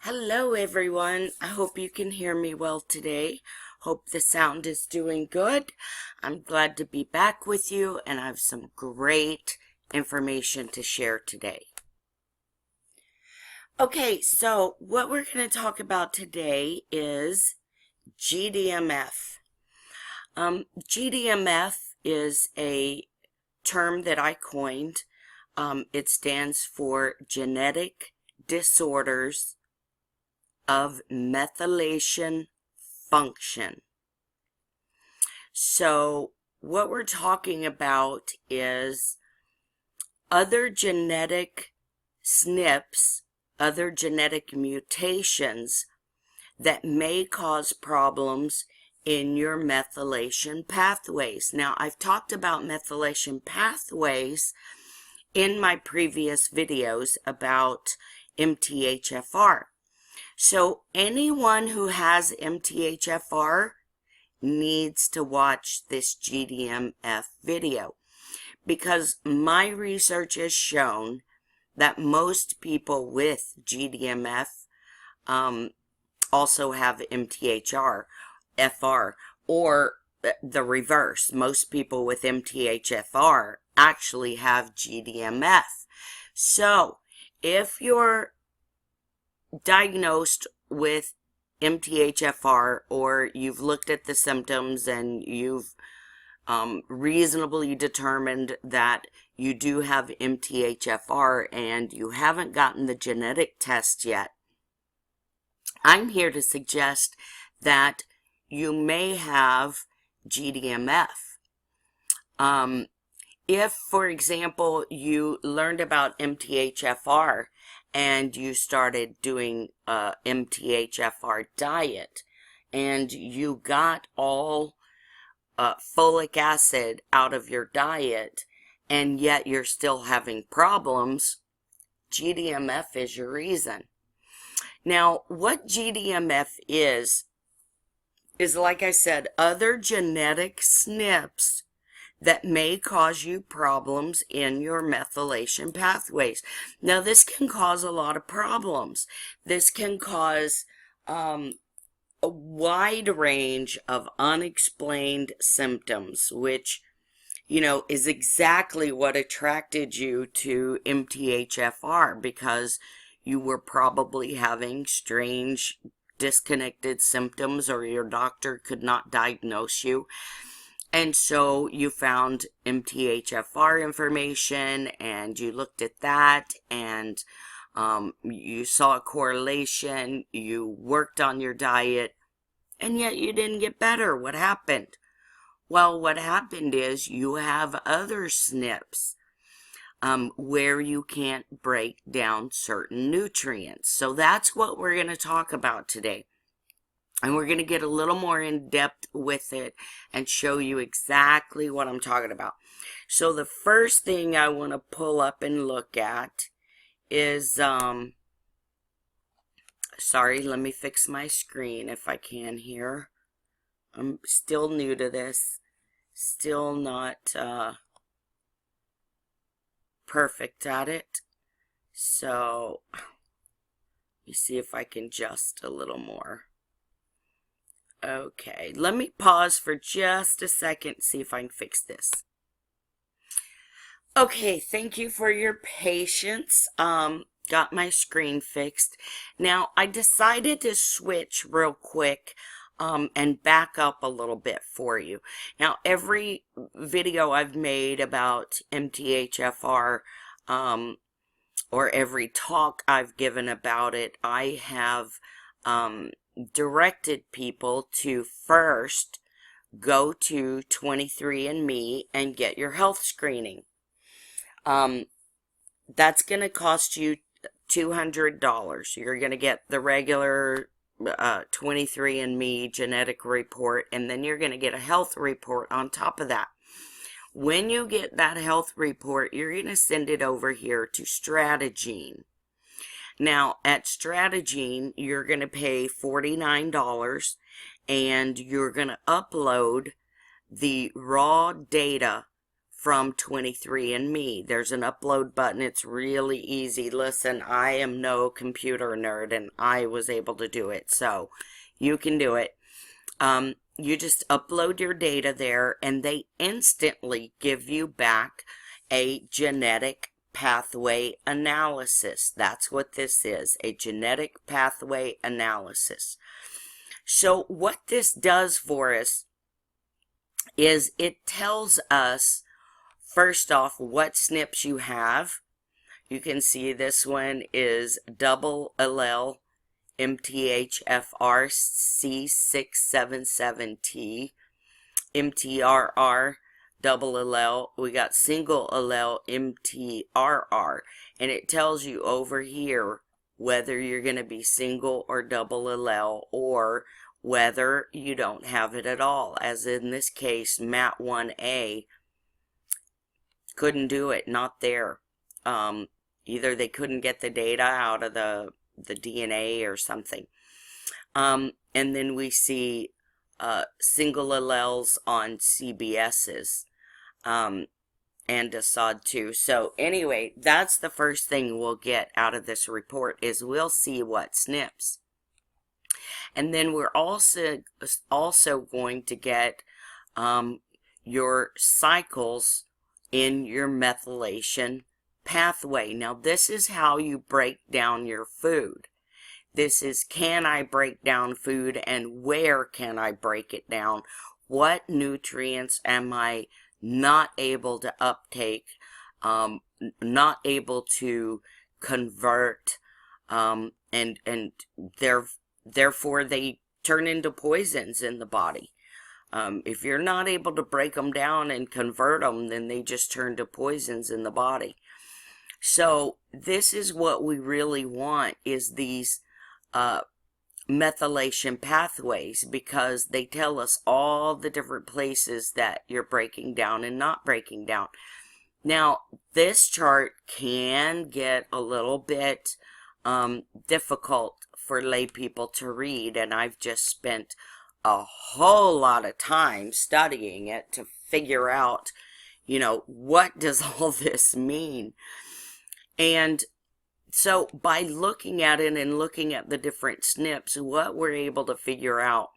Hello everyone. I hope you can hear me well today. Hope the sound is doing good. I'm glad to be back with you and I have some great information to share today. Okay, so what we're going to talk about today is GDMF. GDMF is a term that I coined. It stands for Genetic Disorders of Methylation Function. So what we're talking about is other genetic SNPs, other genetic mutations that may cause problems in your methylation pathways. Now, I've talked about methylation pathways in my previous videos about MTHFR. So anyone who has MTHFR needs to watch this GDMF video because my research has shown that most people with GDMF also have MTHFR, or the reverse. Most people with MTHFR actually have GDMF. So if you're diagnosed with MTHFR or you've looked at the symptoms and you've reasonably determined that you do have MTHFR and you haven't gotten the genetic test yet, I'm here to suggest that you may have GDMF. If, for example, you learned about MTHFR and you started doing a MTHFR diet and you got all folic acid out of your diet and yet you're still having problems, GDMF is your reason. Now, what GDMF is like I said, other genetic SNPs that may cause you problems in your methylation pathways. Now, this can cause a lot of problems. This can cause a wide range of unexplained symptoms, which, is exactly what attracted you to MTHFR, because you were probably having strange, disconnected symptoms, or your doctor could not diagnose you. And so you found MTHFR information and you looked at that and you saw a correlation, you worked on your diet, and yet you didn't get better. What happened? Well, what happened is you have other SNPs where you can't break down certain nutrients. So that's what we're going to talk about today. And we're going to get a little more in depth with it and show you exactly what I'm talking about. So the first thing I want to pull up and look at is, sorry, let me fix my screen if I can here. I'm still new to this, still not perfect at it. So let me see if I can adjust a little more. Okay, let me pause for just a second, see if I can fix this. Okay, thank you for your patience. Got my screen fixed. Now, I decided to switch real quick and back up a little bit for you. Now, every video I've made about MTHFR, or every talk I've given about it, I have directed people to first go to 23andMe and get your health screening. That's going to cost you $200. You're going to get the regular 23andMe genetic report, and then you're going to get a health report on top of that. When you get that health report, you're going to send it over here to Strategene. Now, at Strategene, you're going to pay $49 and you're going to upload the raw data from 23andMe. There's an upload button. It's really easy. Listen, I am no computer nerd, and I was able to do it, so you can do it. You just upload your data there, and they instantly give you back a genetic pathway analysis. That's what this is, a genetic pathway analysis. So what this does for us is it tells us, first off, what SNPs you have. You can see this one is double allele MTHFR C677T, MTRR, double allele. We got single allele MTRR, and it tells you over here whether you're going to be single or double allele, or whether you don't have it at all. As in this case, MAT1A couldn't do it, not there. Either they couldn't get the data out of the DNA or something. And then we see single alleles on CBSs and ASOD2. So anyway, that's the first thing we'll get out of this report, is we'll see what SNPs. And then we're also going to get your cycles in your methylation pathway. Now, this is how you break down your food. This is, can I break down food, and where can I break it down? What nutrients am I not able to uptake, not able to convert, and therefore they turn into poisons in the body. If you're not able to break them down and convert them, then they just turn to poisons in the body. So this is what we really want, is these methylation pathways, because they tell us all the different places that you're breaking down and not breaking down. Now, this chart can get a little bit difficult for lay people to read, and I've just spent a whole lot of time studying it to figure out, you know, what does all this mean? And so by looking at it and looking at the different SNPs, what we're able to figure out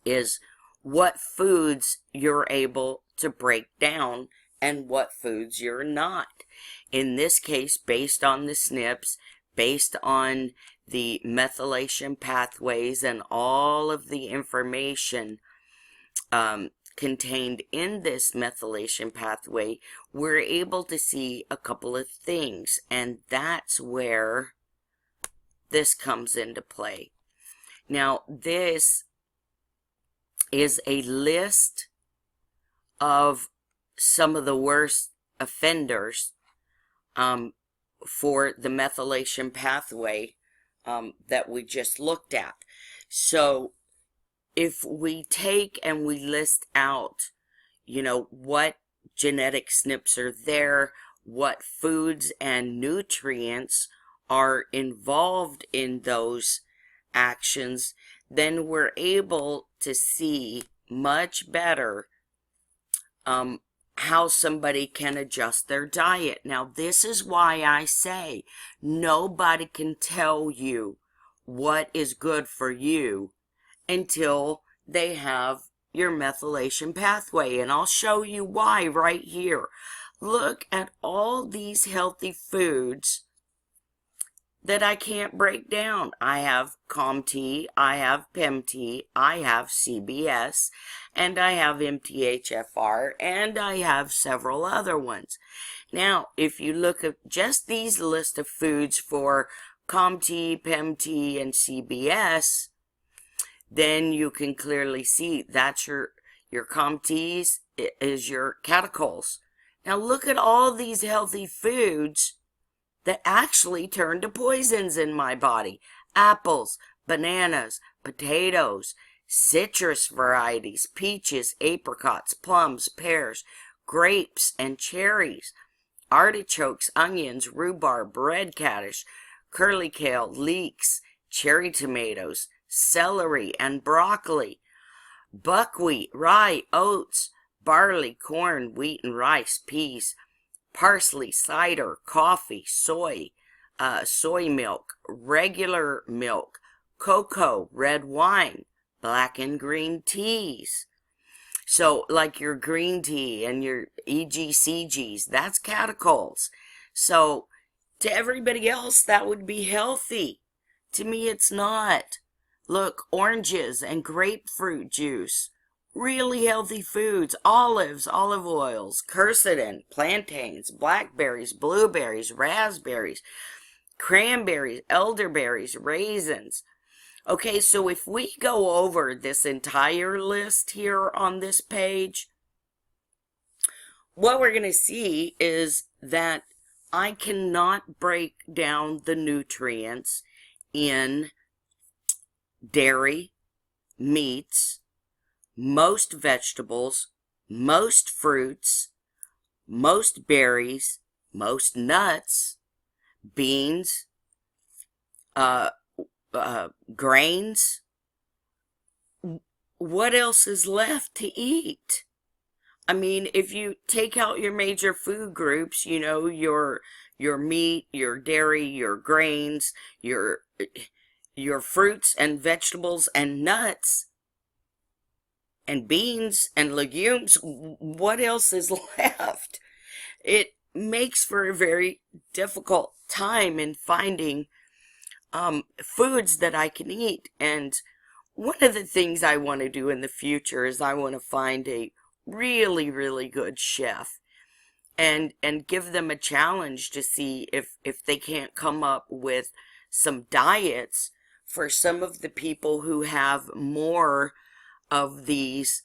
is what foods you're able to break down and what foods you're not. In this case, based on the SNPs, based on the methylation pathways and all of the information contained in this methylation pathway, we're able to see a couple of things, and that's where this comes into play. Now, this is a list of some of the worst offenders for the methylation pathway that we just looked at. So if we take and we list out, you know, what genetic SNPs are there, what foods and nutrients are involved in those actions, then we're able to see much better how somebody can adjust their diet. Now, this is why I say nobody can tell you what is good for you until they have your methylation pathway. And I'll show you why right here. Look at all these healthy foods that I can't break down. I have COMT, I have PEMT, I have CBS, and I have MTHFR, and I have several other ones. Now, if you look at just these list of foods for COMT, PEMT, and CBS, then you can clearly see that's your COMTs is your catechol. Now look at all these healthy foods that actually turn to poisons in my body. Apples, bananas, potatoes, citrus varieties, peaches, apricots, plums, pears, grapes, and cherries, artichokes, onions, rhubarb, red radish, curly kale, leeks, cherry tomatoes, celery, and broccoli, buckwheat, rye, oats, barley, corn, wheat and rice, peas, parsley, cider, coffee, soy milk, regular milk, cocoa, red wine, black and green teas. So like your green tea and your EGCGs, that's catechol. So to everybody else, that would be healthy. To me, it's not. Look, oranges and grapefruit juice, really healthy foods, olives, olive oils, quercetin, plantains, blackberries, blueberries, raspberries, cranberries, elderberries, raisins. Okay, so if we go over this entire list here on this page, what we're going to see is that I cannot break down the nutrients in dairy, meats, most vegetables, most fruits, most berries, most nuts, beans, grains. What else is left to eat? I mean, if you take out your major food groups, you know, your meat, your dairy, your grains, your fruits and vegetables and nuts and beans and legumes, what else is left? It makes for a very difficult time in finding foods that I can eat. And one of the things I want to do in the future is I want to find a really, really good chef and give them a challenge to see if they can't come up with some diets for some of the people who have more of these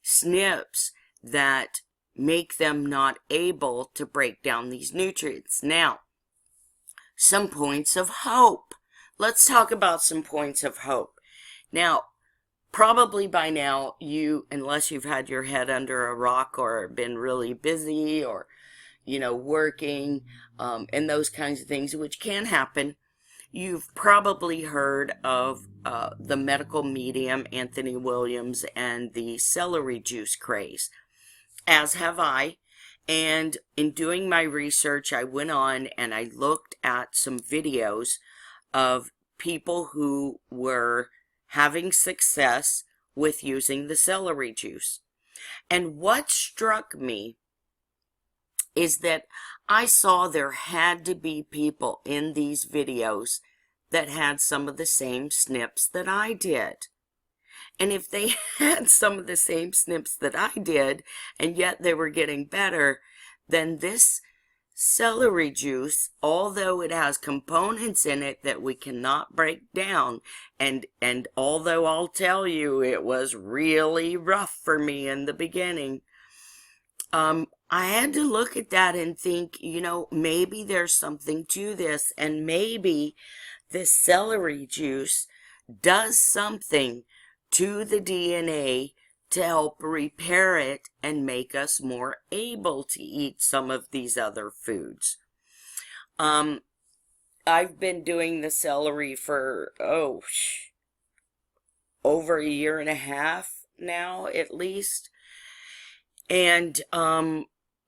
SNPs that make them not able to break down these nutrients. Now, some points of hope. Let's talk about some points of hope. Now, probably by now, unless you've had your head under a rock or been really busy or, working, and those kinds of things, which can happen, you've probably heard of the medical medium Anthony Williams and the celery juice craze, as have I. And in doing my research, I went on and I looked at some videos of people who were having success with using the celery juice. And what struck me is that I saw there had to be people in these videos that had some of the same SNPs that I did. And if they had some of the same SNPs that I did, and yet they were getting better, then this celery juice, although it has components in it that we cannot break down, and although I'll tell you it was really rough for me in the beginning, I had to look at that and think, maybe there's something to this, and maybe this celery juice does something to the DNA to help repair it and make us more able to eat some of these other foods. I've been doing the celery for, over a year and a half now, at least. And,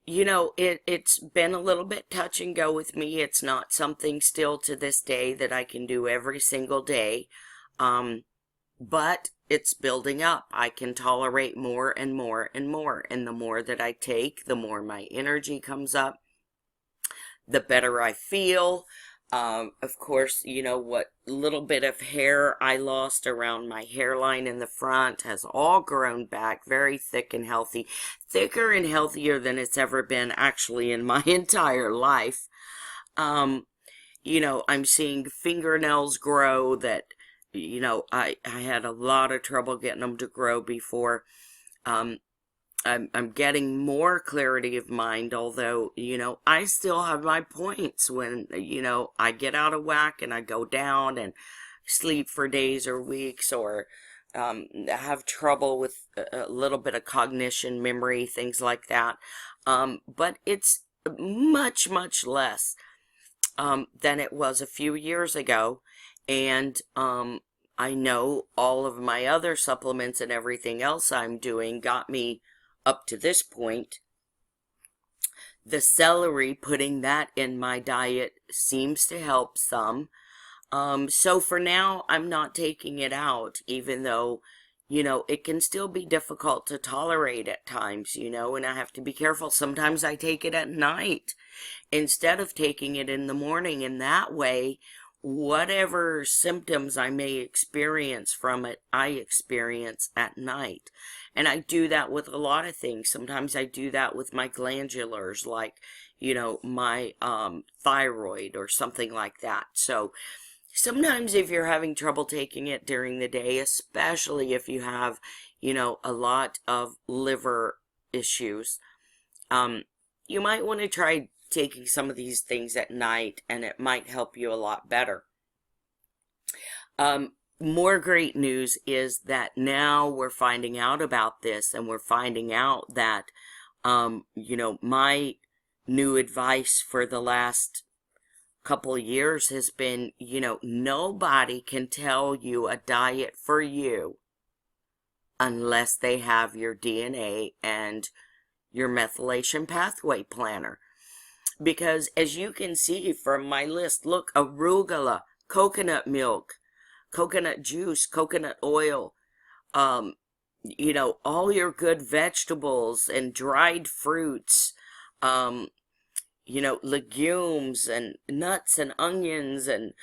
it's been a little bit touch and go with me. It's not something still to this day that I can do every single day. But it's building up. I can tolerate more and more and more. And the more that I take, the more my energy comes up, the better I feel. Of course, what little bit of hair I lost around my hairline in the front has all grown back, very thick and healthy, thicker and healthier than it's ever been actually in my entire life. I'm seeing fingernails grow that, I had a lot of trouble getting them to grow before. I'm getting more clarity of mind, although, I still have my points when, I get out of whack and I go down and sleep for days or weeks, or have trouble with a little bit of cognition, memory, things like that. But it's much, much less than it was a few years ago. And I know all of my other supplements and everything else I'm doing got me up to this point. The celery, putting that in my diet seems to help some. So for now, I'm not taking it out, even though, it can still be difficult to tolerate at times, and I have to be careful. Sometimes I take it at night instead of taking it in the morning, and that way, whatever symptoms I may experience from it, I experience at night. And I do that with a lot of things. Sometimes I do that with my glandulars, like, my thyroid or something like that. So sometimes if you're having trouble taking it during the day, especially if you have, a lot of liver issues, you might want to try taking some of these things at night, and it might help you a lot better. More great news is that now we're finding out about this, and we're finding out that, my new advice for the last couple years has been, nobody can tell you a diet for you unless they have your DNA and your methylation pathway planner. Because as you can see from my list, look, arugula, coconut milk, coconut juice, coconut oil, all your good vegetables and dried fruits, legumes and nuts and onions, and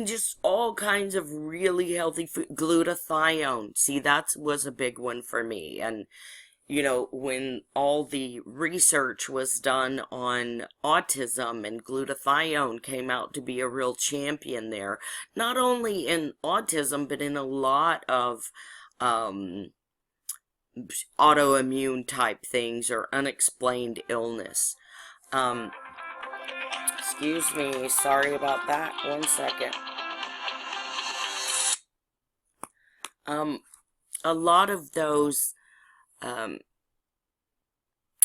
just all kinds of really healthy food. Glutathione, see, that was a big one for me. And when all the research was done on autism, and glutathione came out to be a real champion there, not only in autism, but in a lot of autoimmune type things or unexplained illness. Excuse me, sorry about that. 1 second. A lot of those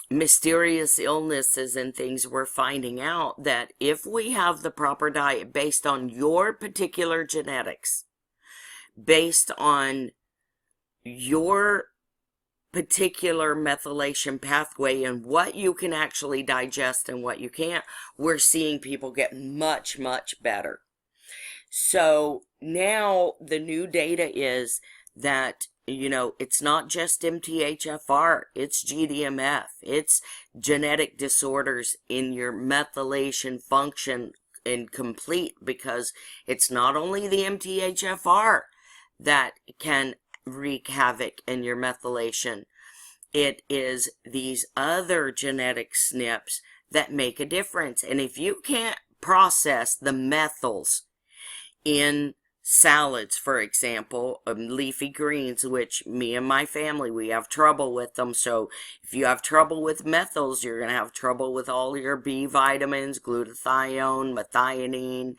mysterious illnesses and things, we're finding out that if we have the proper diet based on your particular genetics, based on your particular methylation pathway and what you can actually digest and what you can't, we're seeing people get much, much better. So now the new data is that it's not just MTHFR, it's GDMF, it's genetic disorders in your methylation function incomplete, because it's not only the MTHFR that can wreak havoc in your methylation, it is these other genetic SNPs that make a difference. And if you can't process the methyls in salads, for example, leafy greens, which me and my family, we have trouble with them. So if you have trouble with methyls, you're going to have trouble with all your B vitamins, glutathione, methionine,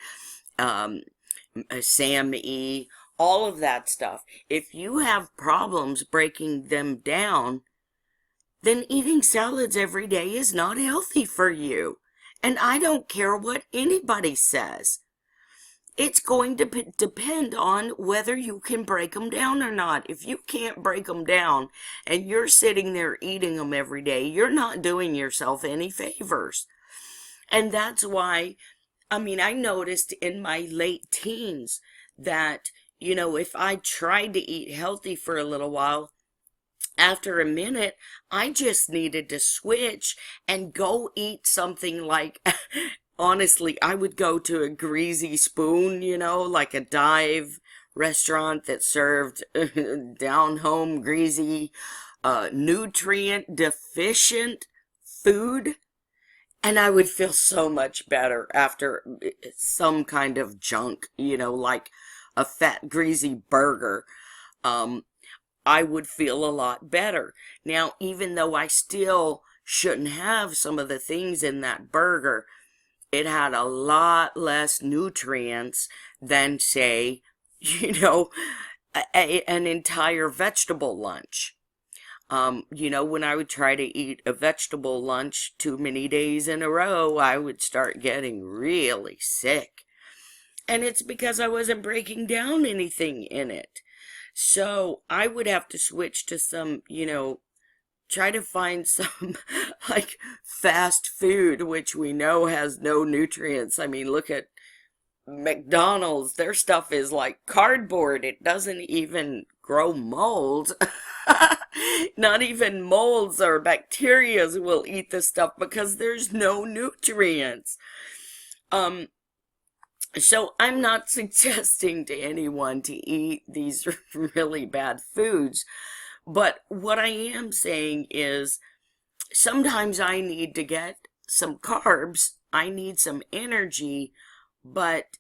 SAMe, all of that stuff. If you have problems breaking them down, then eating salads every day is not healthy for you. And I don't care what anybody says. It's going to depend on whether you can break them down or not. If you can't break them down and you're sitting there eating them every day, you're not doing yourself any favors. And that's why, I noticed in my late teens that, if I tried to eat healthy for a little while, after a minute, I just needed to switch and go eat something like... Honestly, I would go to a Greasy Spoon, like a dive restaurant that served down-home, greasy, nutrient-deficient food. And I would feel so much better after some kind of junk, like a fat, greasy burger. I would feel a lot better. Now, even though I still shouldn't have some of the things in that burger, it had a lot less nutrients than, say, an entire vegetable lunch. When I would try to eat a vegetable lunch too many days in a row, I would start getting really sick. And it's because I wasn't breaking down anything in it. So I would have to switch to some, try to find some like fast food, which we know has no nutrients. I mean, look at McDonald's. Their stuff is like cardboard. It doesn't even grow mold. Not even molds or bacteria will eat this stuff because there's no nutrients. Um, so I'm not suggesting to anyone to eat these really bad foods, but what I am saying is sometimes I need to get some carbs, I need some energy, but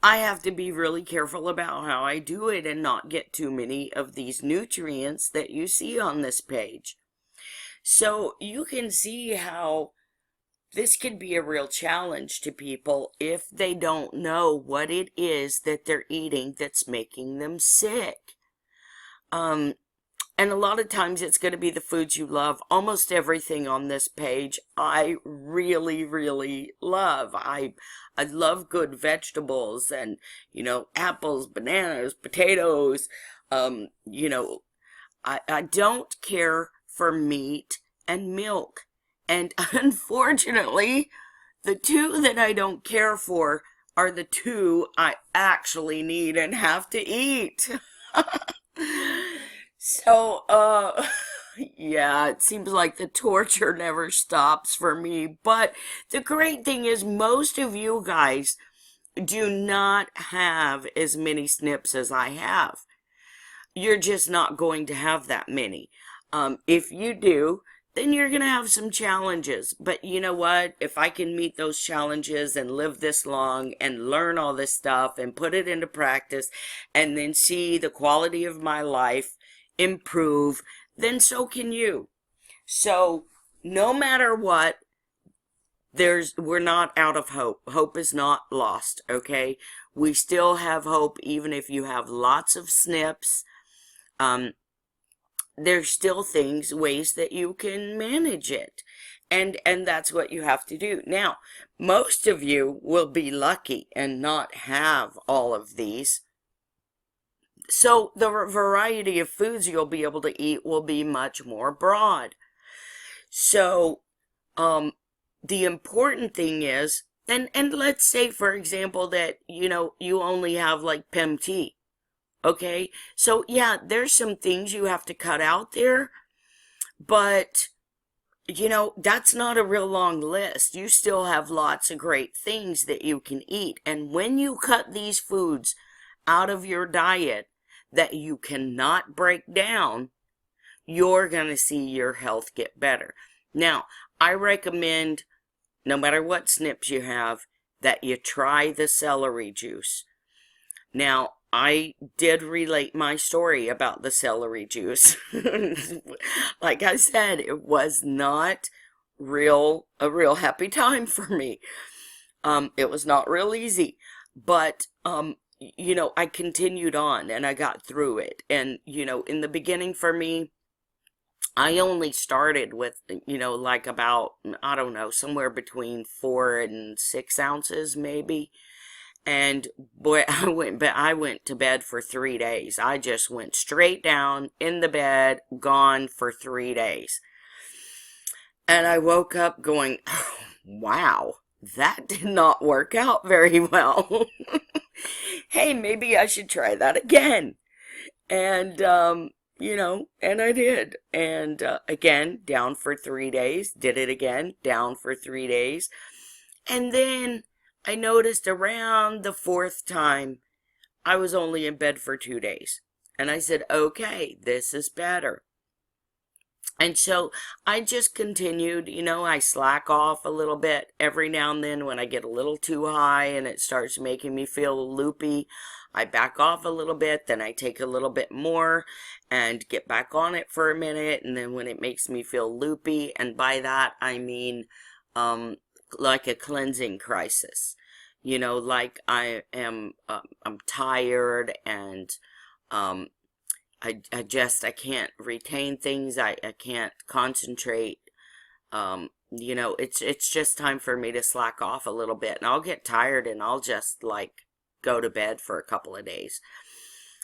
I have to be really careful about how I do it and not get too many of these nutrients that you see on this page. So you can see how this could be a real challenge to people if they don't know what it is that they're eating that's making them sick. And a lot of times it's going to be the foods you love. Almost everything on this page I really, really love. I love good vegetables and, apples, bananas, potatoes. I don't care for meat and milk. And unfortunately, the two that I don't care for are the two I actually need and have to eat. So, yeah, it seems like the torture never stops for me. But the great thing is most of you guys do not have as many SNPs as I have. You're just not going to have that many. If you do, then you're going to have some challenges. But you know what? If I can meet those challenges and live this long and learn all this stuff and put it into practice and then see the quality of my life improve, then so can you. So no matter what, we're not out of hope. Hope is not lost, okay? We still have hope even if you have lots of SNPs. There's still ways that you can manage it. And that's what you have to do. Now, most of you will be lucky and not have all of these. So the variety of foods you'll be able to eat will be much more broad. So, the important thing is, and let's say, for example, that, you only have like PEMT. Okay, so yeah, there's some things you have to cut out there, but, that's not a real long list. You still have lots of great things that you can eat. And when you cut these foods out of your diet that you cannot break down, you're going to see your health get better. Now, I recommend, no matter what SNPs you have, that you try the celery juice. Now, I did relate my story about the celery juice. Like I said, it was not a real happy time for me. It was not real easy, but, I continued on and I got through it. And, in the beginning for me, I only started with, like about, I don't know, somewhere between 4 and 6 ounces maybe. And boy, I went to bed for 3 days. I just went straight down in the bed, gone for 3 days. And I woke up going, oh, wow, that did not work out very well. Hey, maybe I should try that again. And, and I did. And again, down for 3 days, did it again, down for 3 days. And then I noticed around the 4th time, I was only in bed for 2 days. And I said, okay, this is better. And so I just continued, I slack off a little bit every now and then when I get a little too high and it starts making me feel loopy. I back off a little bit, then I take a little bit more and get back on it for a minute. And then when it makes me feel loopy, and by that I mean like a cleansing crisis, like I'm tired and I can't retain things. I can't concentrate. It's just time for me to slack off a little bit, and I'll get tired and I'll just go to bed for a couple of days.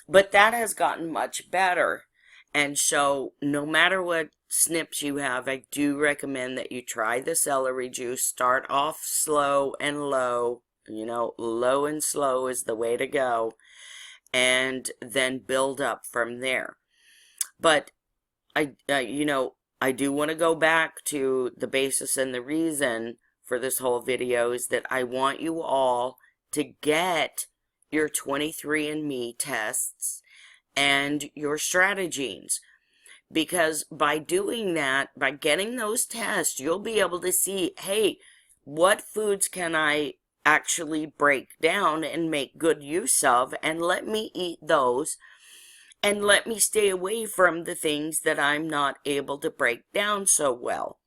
But that has gotten much better. And so no matter what SNPs you have, I do recommend that you try the celery juice. Start off slow and low. You know, low and slow is the way to go. And then build up from there. But you know, I do want to go back to the basis and the reason for this whole video is that I want you all to get your 23andMe tests and your strategenes. Because by doing that, by getting those tests, you'll be able to see, hey, what foods can I actually break down and make good use of, and let me eat those, and let me stay away from the things that I'm not able to break down so well.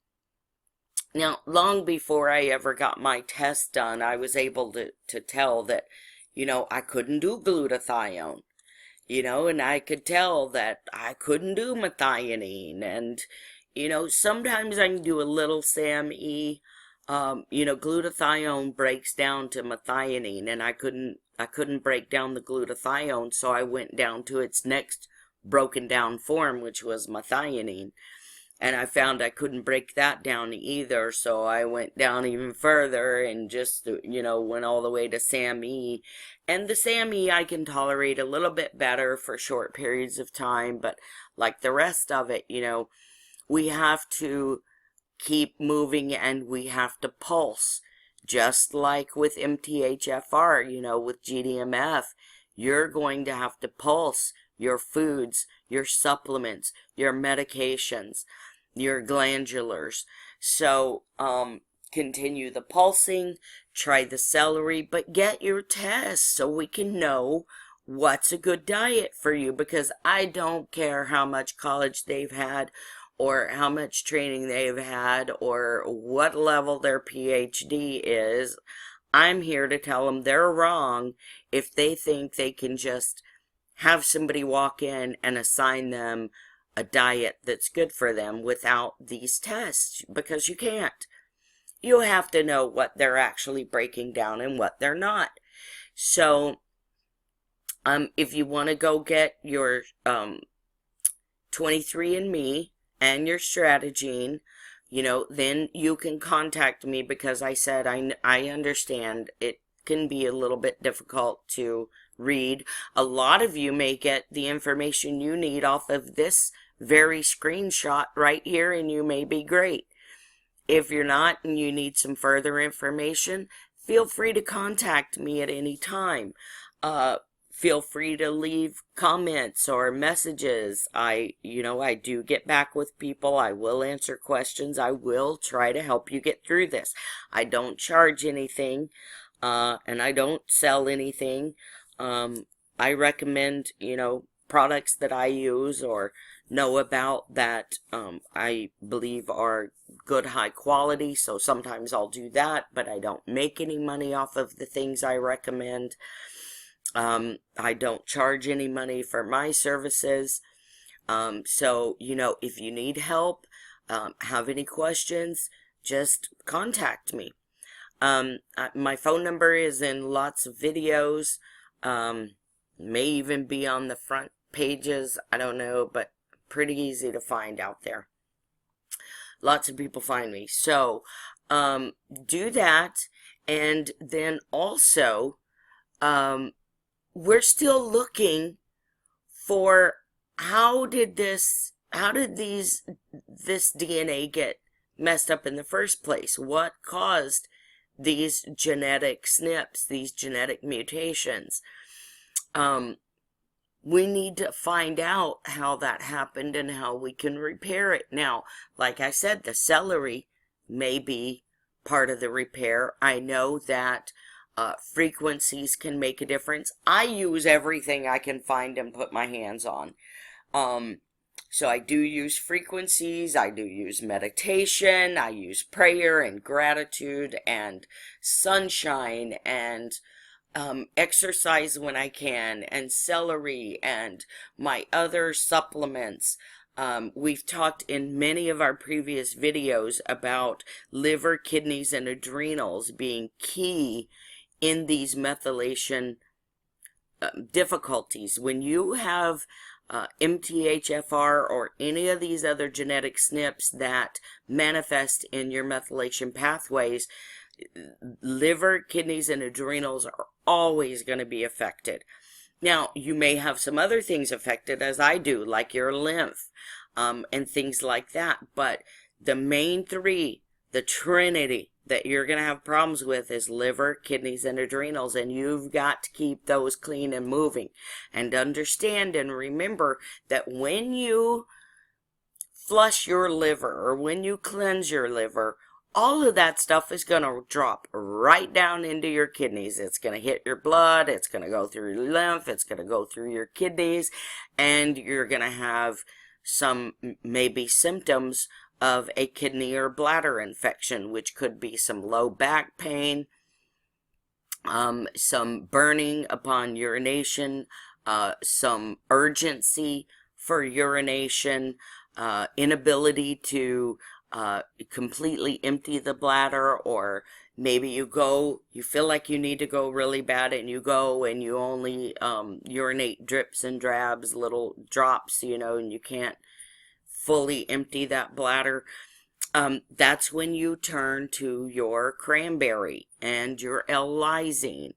Now, long before I ever got my test done, I was able to tell that, you know, I couldn't do glutathione. You know, and I could tell that I couldn't do methionine, and, you know, sometimes I can do a little SAMe. You know, glutathione breaks down to methionine, and I couldn't break down the glutathione, so I went down to its next broken down form, which was methionine. And I found I couldn't break that down either, so I went down even further and just, you know, went all the way to SAMe. And the SAMe I can tolerate a little bit better for short periods of time, but like the rest of it, you know, we have to keep moving and we have to pulse. Just like with MTHFR, you know, with GDMF, you're going to have to pulse your foods, your supplements, your medications, your glandulars. So, continue the pulsing, try the celery, but get your tests so we can know what's a good diet for you, because I don't care how much college they've had or how much training they've had or what level their PhD is. I'm here to tell them they're wrong if they think they can just have somebody walk in and assign them a diet that's good for them without these tests, because you can't. You have to know what they're actually breaking down and what they're not. So, if you want to go get your 23andMe and your strategene, you know, then you can contact me, because I said I understand it can be a little bit difficult to read. A lot of you may get the information you need off of this very screenshot right here, and you may be great. If you're not and you need some further information, feel free to contact me at any time. Feel free to leave comments or messages. I do get back with people. I will answer questions. I will try to help you get through this. I don't charge anything, and I don't sell anything. I recommend, you know, products that I use or know about that I believe are good, high quality. So sometimes I'll do that, but I don't make any money off of the things I recommend. I don't charge any money for my services. So, you know, if you need help, have any questions, just contact me. My phone number is in lots of videos. May even be on the front pages. I don't know, but pretty easy to find out there. Lots of people find me. So, do that. And then also, we're still looking for how did this DNA get messed up in the first place? What caused these genetic SNPs, these genetic mutations? We need to find out how that happened and how we can repair it. Now, like I said, the celery may be part of the repair. I know that frequencies can make a difference. I use everything I can find and put my hands on. So I do use frequencies, I do use meditation, I use prayer and gratitude and sunshine and exercise when I can, and celery and my other supplements. We've talked in many of our previous videos about liver, kidneys, and adrenals being key in these methylation difficulties. When you have MTHFR or any of these other genetic SNPs that manifest in your methylation pathways, liver, kidneys, and adrenals are always going to be affected. Now, you may have some other things affected, as I do, like your lymph, and things like that. But the main three, the trinity that you're going to have problems with, is liver, kidneys, and adrenals. And you've got to keep those clean and moving. And understand and remember that when you flush your liver, or when you cleanse your liver, all of that stuff is going to drop right down into your kidneys. It's going to hit your blood. It's going to go through your lymph. It's going to go through your kidneys. And you're going to have some maybe symptoms of a kidney or bladder infection, which could be some low back pain, some burning upon urination, some urgency for urination, inability to completely empty the bladder, or maybe you feel like you need to go really bad and you go and you only urinate drips and drabs, little drops, and you can't fully empty that bladder. That's when you turn to your cranberry and your L-lysine,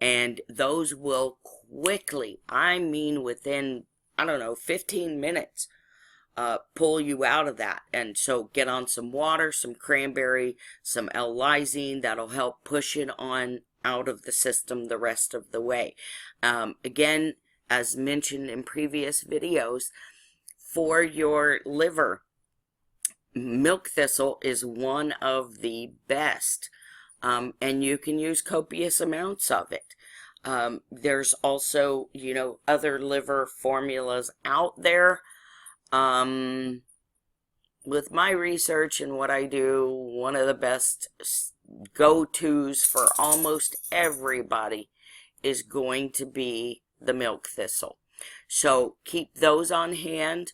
and those will quickly, I mean within, 15 minutes, pull you out of that. And so get on some water, some cranberry, some L-lysine. That'll help push it on out of the system the rest of the way. Again, as mentioned in previous videos, for your liver, milk thistle is one of the best, and you can use copious amounts of it. There's also, other liver formulas out there. With my research and what I do, one of the best go-tos for almost everybody is going to be the milk thistle. So keep those on hand.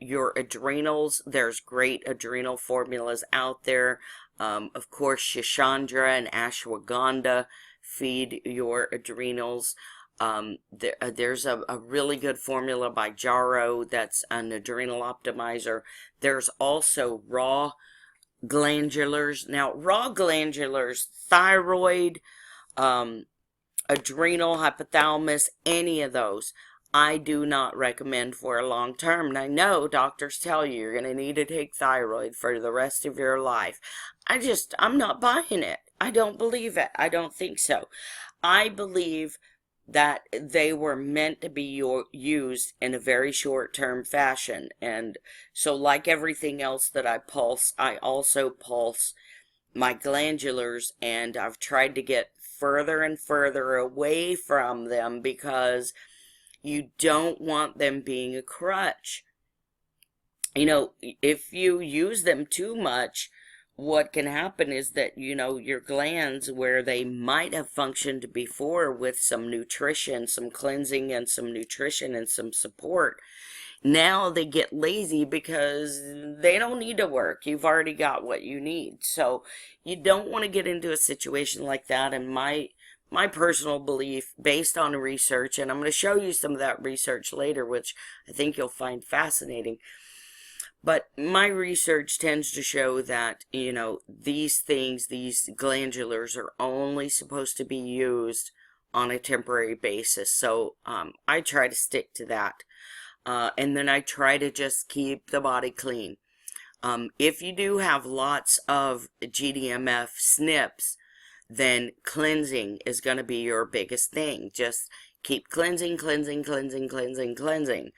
Your adrenals, there's great adrenal formulas out there. Of course, Shishandra and Ashwagandha feed your adrenals. There's a really good formula by Jarrow that's an adrenal optimizer. There's also raw glandulars. Now, raw glandulars, thyroid, adrenal, hypothalamus, any of those, I do not recommend for a long term. And I know doctors tell you you're going to need to take thyroid for the rest of your life. I'm not buying it. I don't believe it. I don't think so. I believe that they were meant to be used in a very short-term fashion. And so like everything else that I pulse, I also pulse my glandulars, and I've tried to get further and further away from them because you don't want them being a crutch. If you use them too much, what can happen is that, your glands, where they might have functioned before with some nutrition, some cleansing and some nutrition and some support, now they get lazy because they don't need to work. You've already got what you need. So you don't want to get into a situation like that. And my personal belief, based on research, and I'm going to show you some of that research later, which I think you'll find fascinating. But my research tends to show that, these things, these glandulars, are only supposed to be used on a temporary basis. So I try to stick to that. And then I try to just keep the body clean. If you do have lots of GDMF SNPs, then cleansing is going to be your biggest thing. Just keep cleansing, cleansing, cleansing, cleansing, cleansing.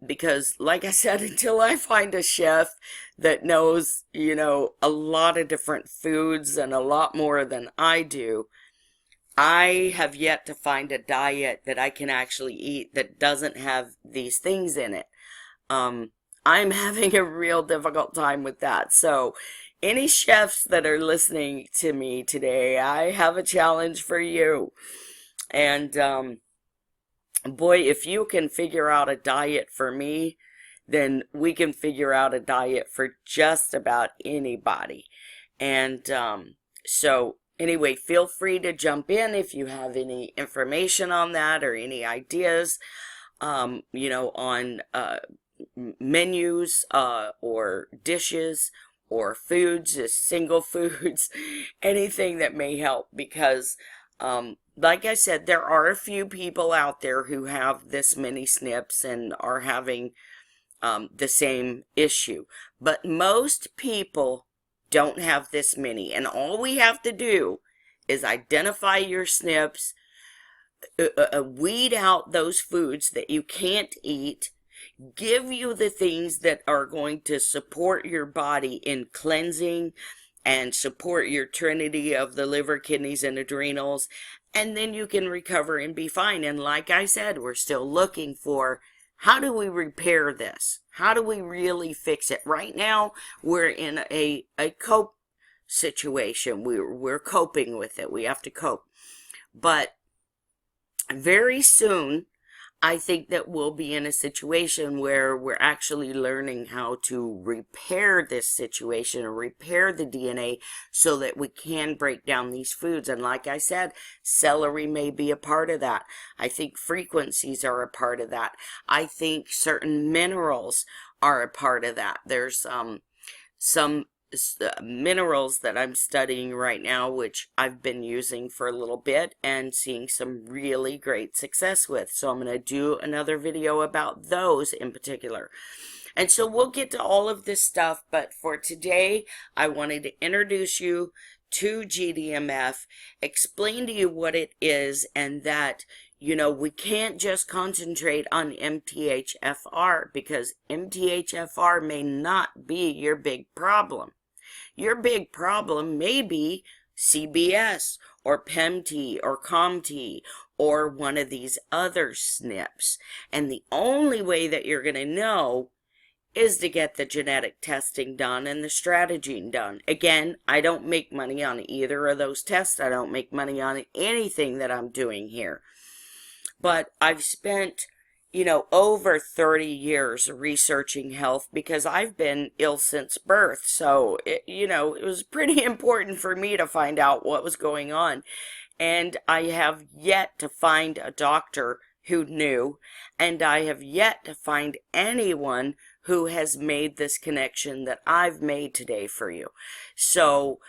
Because like I said, until I find a chef that knows, a lot of different foods and a lot more than I do, I have yet to find a diet that I can actually eat that doesn't have these things in it. I'm having a real difficult time with that. So any chefs that are listening to me today, I have a challenge for you. And, boy, if you can figure out a diet for me, then we can figure out a diet for just about anybody. And so anyway, feel free to jump in if you have any information on that or any ideas. you know, on menus or dishes or foods, just single foods, anything that may help because like I said, there are a few people out there who have this many SNPs and are having the same issue. But most people don't have this many. And all we have to do is identify your SNPs, weed out those foods that you can't eat, give you the things that are going to support your body in cleansing and support your trinity of the liver, kidneys, and adrenals, and then you can recover and be fine. And like I said, we're still looking for how do we repair this? How do we really fix it? Right now, we're in a cope situation. We're coping with it. We have to cope. But very soon, I think that we'll be in a situation where we're actually learning how to repair this situation or repair the DNA so that we can break down these foods. And like I said, celery may be a part of that. I think frequencies are a part of that. I think certain minerals are a part of that. There's some minerals that I'm studying right now, which I've been using for a little bit and seeing some really great success with. So I'm going to do another video about those in particular. And so we'll get to all of this stuff, but for today, I wanted to introduce you to GDMF, explain to you what it is, and that you know, we can't just concentrate on MTHFR because MTHFR may not be your big problem. Your big problem may be CBS or PEMT or COMT or one of these other SNPs. And the only way that you're going to know is to get the genetic testing done and the strategizing done. Again, I don't make money on either of those tests. I don't make money on anything that I'm doing here. But I've spent, you know, over 30 years researching health because I've been ill since birth. So, you know, it was pretty important for me to find out what was going on. And I have yet to find a doctor who knew, and I have yet to find anyone who has made this connection that I've made today for you. So,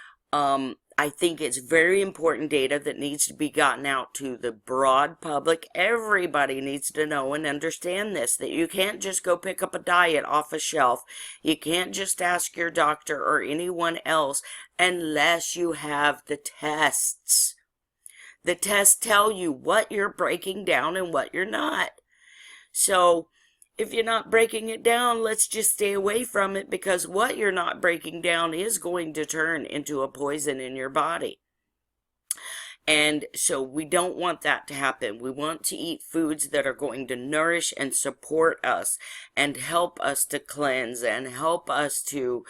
I think it's very important data that needs to be gotten out to the broad public. Everybody needs to know and understand this, that you can't just go pick up a diet off a shelf. You can't just ask your doctor or anyone else unless you have the tests. The tests tell you what you're breaking down and what you're not. So, if you're not breaking it down, let's just stay away from it because what you're not breaking down is going to turn into a poison in your body. And so we don't want that to happen. We want to eat foods that are going to nourish and support us and help us to cleanse and help us to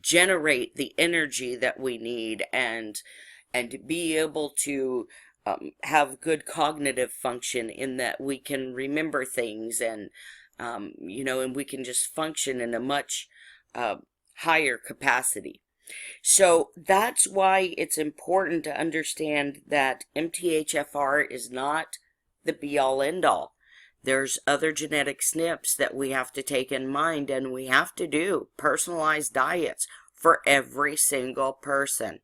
generate the energy that we need and be able to have good cognitive function in that we can remember things and, you know, and we can just function in a much higher capacity. So that's why it's important to understand that MTHFR is not the be-all end-all. There's other genetic SNPs that we have to take in mind, and we have to do personalized diets for every single person.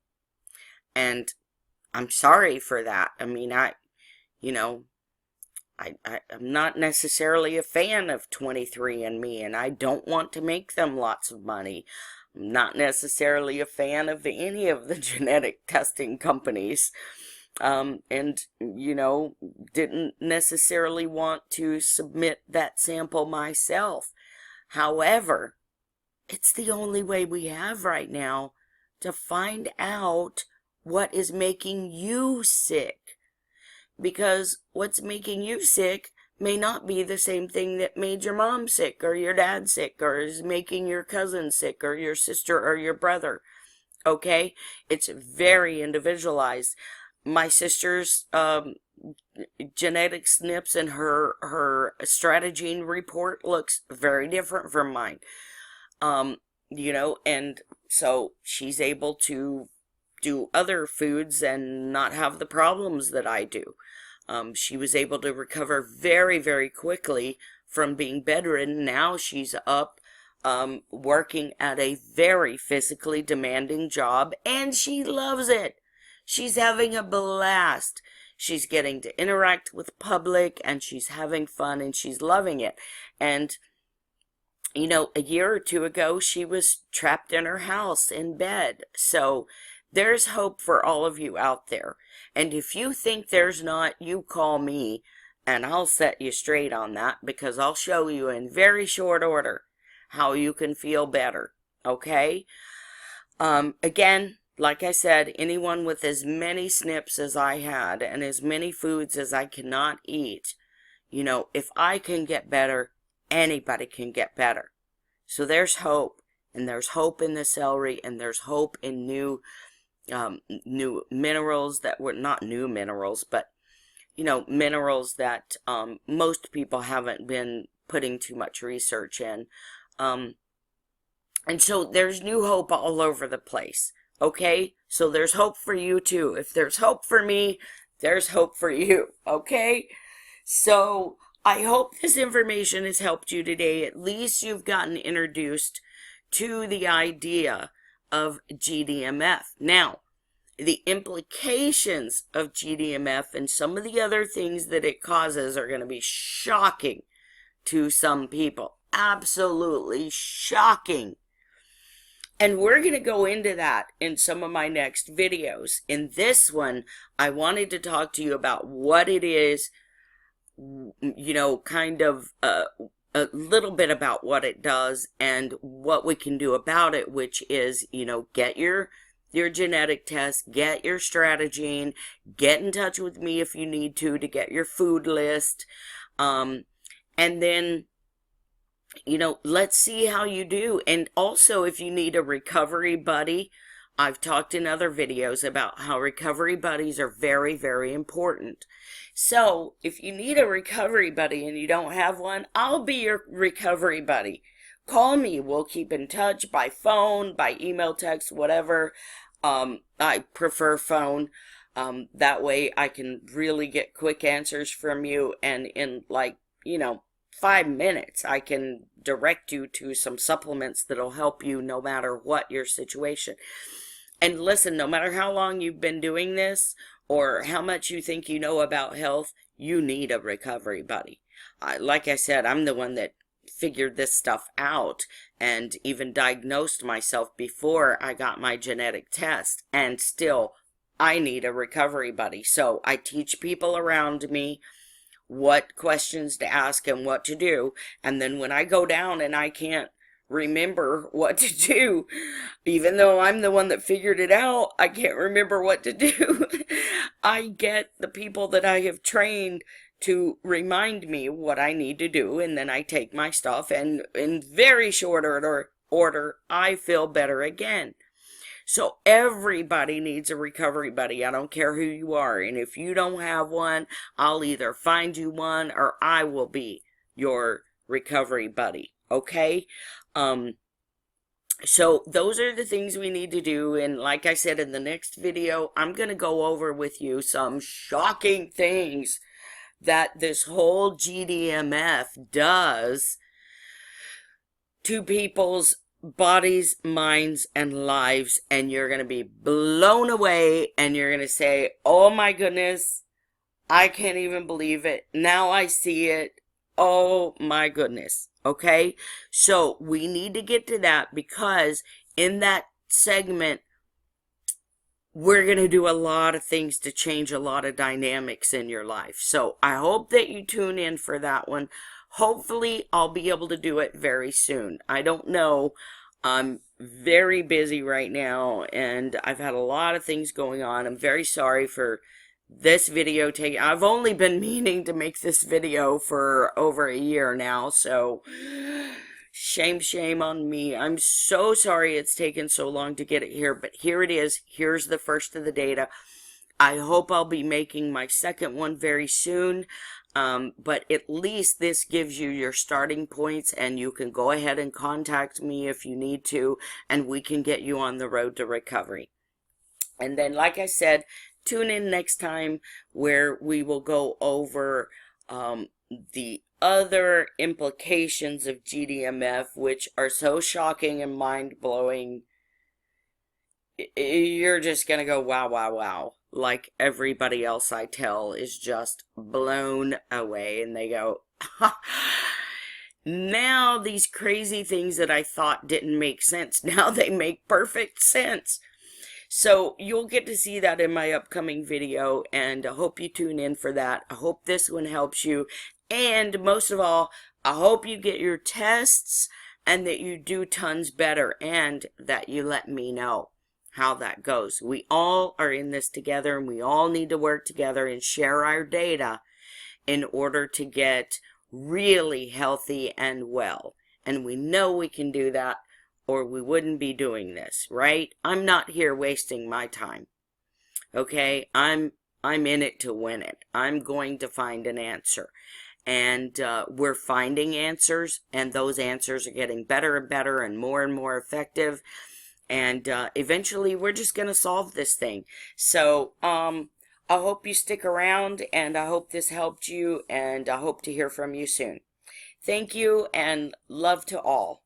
And I'm sorry for that. I mean, I'm not necessarily a fan of 23andMe, and I don't want to make them lots of money. I'm not necessarily a fan of any of the genetic testing companies, and, you know, didn't necessarily want to submit that sample myself. However, it's the only way we have right now to find out what is making you sick, because what's making you sick may not be the same thing that made your mom sick or your dad sick or is making your cousin sick or your sister or your brother. Okay? It's very individualized. My sister's genetic SNPs and her strategizing report looks very different from mine. You know, and so she's able to do other foods and not have the problems that I do. She was able to recover very, very quickly from being bedridden. Now she's up working at a very physically demanding job, and she loves it. She's having a blast. She's getting to interact with public, and she's having fun, and she's loving it. And, you know, a year or two ago, she was trapped in her house in bed. So there's hope for all of you out there. And if you think there's not, you call me, and I'll set you straight on that, because I'll show you in very short order how you can feel better. Okay? Again, like I said, anyone with as many SNPs as I had and as many foods as I cannot eat, you know, if I can get better, anybody can get better. So there's hope, and there's hope in the celery, and there's hope in new minerals that were not new minerals, but, you know, minerals that most people haven't been putting too much research in. And so there's new hope all over the place. Okay? So there's hope for you too. If there's hope for me, there's hope for you. Okay? So I hope this information has helped you today. At least you've gotten introduced to the idea of GDMF. Now, the implications of GDMF and some of the other things that it causes are going to be shocking to some people. Absolutely shocking. And we're going to go into that in some of my next videos. In this one, I wanted to talk to you about what it is, you know, kind of a little bit about what it does and what we can do about it, which is, you know, get your genetic test, get your strategene, get in touch with me if you need to get your food list, and then, you know, let's see how you do. And also, if you need a recovery buddy, I've talked in other videos about how recovery buddies are very, very important. So if you need a recovery buddy and you don't have one, I'll be your recovery buddy. Call me. We'll keep in touch by phone, by email, text, whatever. I prefer phone. That way I can really get quick answers from you, and in, like, you know, 5 minutes, I can direct you to some supplements that'll help you no matter what your situation. And listen, no matter how long you've been doing this or how much you think you know about health, you need a recovery buddy. Like I said, I'm the one that figured this stuff out and even diagnosed myself before I got my genetic test. And still, I need a recovery buddy. So I teach people around me what questions to ask and what to do. And then when I go down and I can't remember what to do, even though I'm the one that figured it out, I can't remember what to do. I get the people that I have trained to remind me what I need to do, and then I take my stuff, and in very short order, I feel better again. So everybody needs a recovery buddy. I don't care who you are. And if you don't have one, I'll either find you one or I will be your recovery buddy. Okay? So those are the things we need to do. And like I said, in the next video, I'm going to go over with you some shocking things that this whole GDMF does to people's bodies, minds, and lives, and you're going to be blown away, and you're going to say, oh my goodness, I can't even believe it. Now I see it. Oh my goodness. Okay? So we need to get to that, because in that segment, we're going to do a lot of things to change a lot of dynamics in your life. So I hope that you tune in for that one. Hopefully, I'll be able to do it very soon. I don't know. I'm very busy right now, and I've had a lot of things going on. I'm very sorry for this video taking. I've only been meaning to make this video for over a year now, so shame on me. I'm so sorry it's taken so long to get it here, but here it is. Here's the first of the data. I hope I'll be making my second one very soon. But at least this gives you your starting points, and you can go ahead and contact me if you need to, and we can get you on the road to recovery. And then, like I said, tune in next time where we will go over the other implications of GDMF, which are so shocking and mind-blowing. You're just gonna go, wow, wow, wow. Like everybody else I tell is just blown away, and they go, now these crazy things that I thought didn't make sense, now they make perfect sense. So you'll get to see that in my upcoming video, and I hope you tune in for that. I hope this one helps you, and most of all, I hope you get your tests and that you do tons better, and that you let me know how that goes. We all are in this together, and we all need to work together and share our data in order to get really healthy and well. And we know we can do that, or we wouldn't be doing this, right? I'm not here wasting my time. Okay? I'm in it to win it. I'm going to find an answer. And we're finding answers, and those answers are getting better and better and more effective. And eventually we're just going to solve this thing. So I hope you stick around, and I hope this helped you, and I hope to hear from you soon. Thank you, and love to all.